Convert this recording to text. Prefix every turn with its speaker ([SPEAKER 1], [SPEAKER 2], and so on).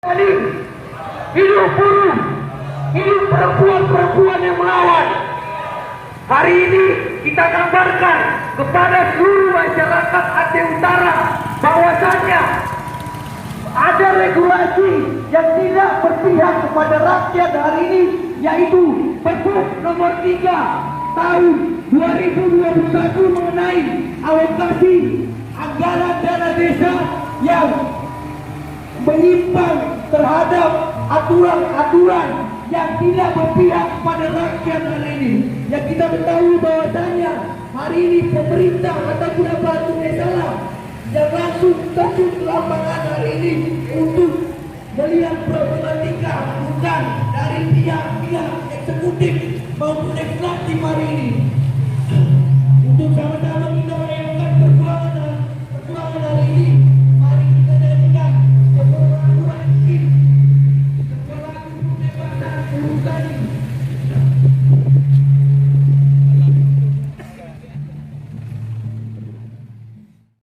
[SPEAKER 1] Jadi, hidup buruh, hidup perempuan-perempuan yang melawan. Hari ini kita gambarkan kepada seluruh masyarakat Aceh Utara bahwasannya ada regulasi yang tidak berpihak kepada rakyat hari ini, yaitu Perpres nomor 3 tahun 2021 mengenai alokasi anggaran dana desa yang menyimpang terhadap aturan-aturan yang tidak berpihak kepada rakyat hari ini. Yang kita ketahui bahwasanya hari ini pemerintah ataupun aparatur desa yang langsung terjun ke lapangan hari ini untuk melihat problematika bukan dari pihak-pihak eksekutif maupun legislatif hari ini.